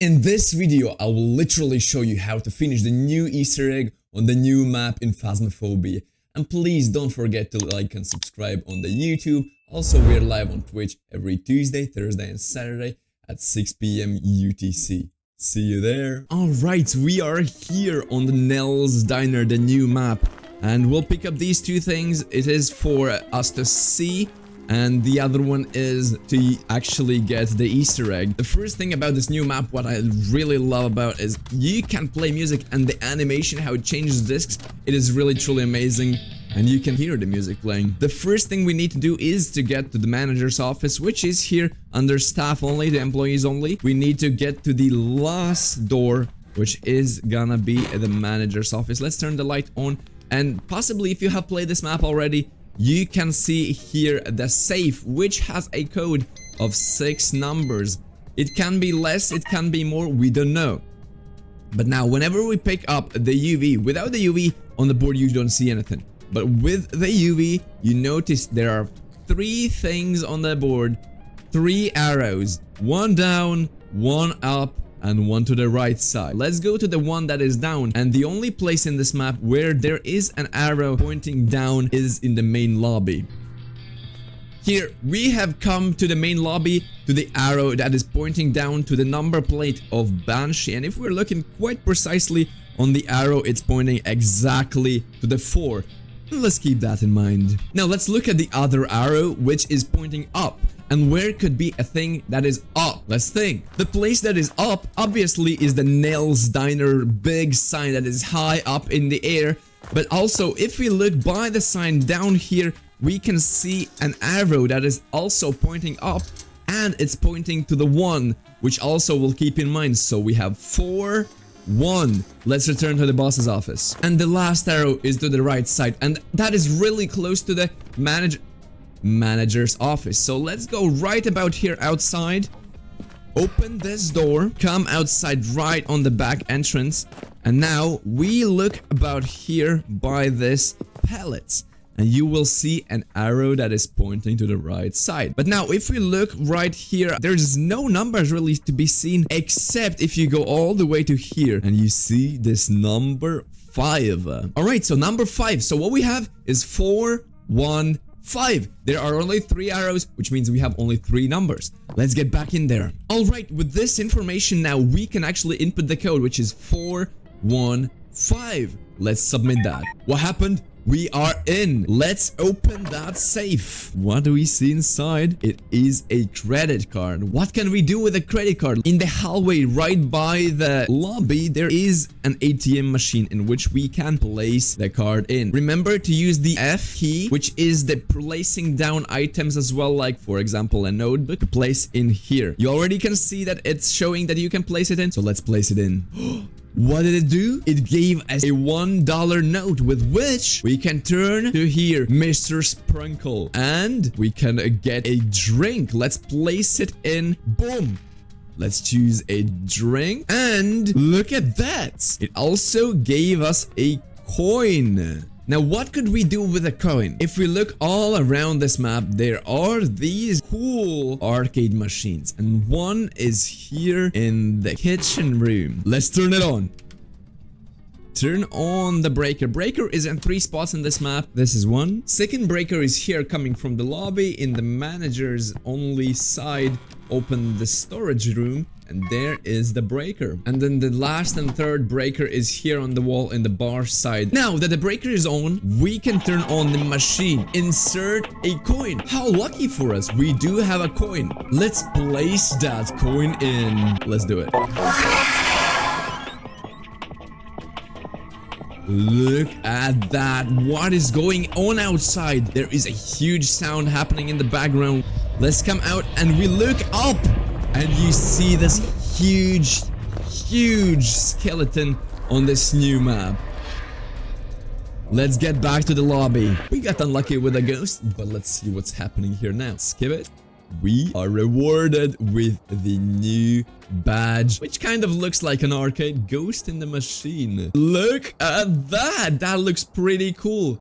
In this video, I will literally show you how to finish the new Easter egg on the new map in Phasmophobia. And please don't forget to like and subscribe on the YouTube. Also, we're live on Twitch every Tuesday, Thursday and Saturday at 6 PM UTC. See you there. Alright, we are here on the Nell's Diner, the new map. And we'll pick up these two things. It is for us to see. And the other one is to actually get the Easter egg. The first thing about this new map, what I really love about is you can play music and the animation, how it changes discs, it is really truly amazing. And you can hear the music playing. The first thing we need to do is to get to the manager's office, which is here under staff only, the employees only. We need to get to the last door, which is gonna be the manager's office. Let's turn the light on. And possibly if you have played this map already, you can see here the safe, which has a code of 6 numbers. It can be less, it can be more, we don't know. But now, whenever we pick up the UV, without the UV on the board, you don't see anything. But with the UV, you notice there are 3 things on the board, 3 arrows, 1 down, 1 up, and 1 to the right side. Let's go to the one that is down, and the only place in this map where there is an arrow pointing down is in the main lobby. Here we have come to the main lobby, to the arrow that is pointing down to the number plate of Banshee, and if we're looking quite precisely on the arrow, it's pointing exactly to the 4. Let's keep that in mind. Now let's look at the other arrow, which is pointing up. And where could be a thing that is up? Let's think. The place that is up, obviously, is the Nell's Diner big sign that is high up in the air. But also, if we look by the sign down here, we can see an arrow that is also pointing up. And it's pointing to the 1, which also we'll keep in mind. So we have 4, 1. Let's return to the boss's office. And the last arrow is to the right side. And that is really close to the manager's office. So let's go right about here outside, open this door, come outside right on the back entrance, and now we look about here by this pallets, and you will see an arrow that is pointing to the right side. But now if we look right here, there's no numbers really to be seen, except if you go all the way to here and you see this number 5. Alright, so number 5. So what we have is 4, 1, 5. There are only 3 arrows, which means we have only 3 numbers. Let's get back in there. Alright, with this information now, we can actually input the code, which is 415. Let's submit that. What happened? We are in. Let's open that safe. What do we see inside? It is a credit card. What can we do with a credit card? In the hallway right by the lobby, there is an ATM machine in which we can place the card in. Remember to use the F key, which is the placing down items as well, like for example a notebook, to place in here. You already can see that it's showing that you can place it in, so let's place it in. What did it do? It gave us a $1 note with which we can turn to here, Mr. Sprinkle, and we can get a drink. Let's place it in. Boom. Let's choose a drink, and look at that. It also gave us a coin. Now, what could we do with a coin? If we look all around this map, there are these cool arcade machines. And one is here in the kitchen room. Let's turn it on. Turn on the breaker. Breaker is in 3 spots in this map. This is one. Second breaker is here coming from the lobby in the manager's only side. Open the storage room. And there is the breaker. And then the last and third breaker is here on the wall in the bar side. Now that the breaker is on, we can turn on the machine. Insert a coin. How lucky for us. We do have a coin. Let's place that coin in. Let's do it. Look at that. What is going on outside? There is a huge sound happening in the background. Let's come out and we look up. And you see this huge skeleton on this new map. Let's get back to the lobby. We got unlucky with a ghost, but let's see what's happening here now. Skip it. We are rewarded with the new badge, which kind of looks like an arcade ghost in the machine. Look at that. That looks pretty cool.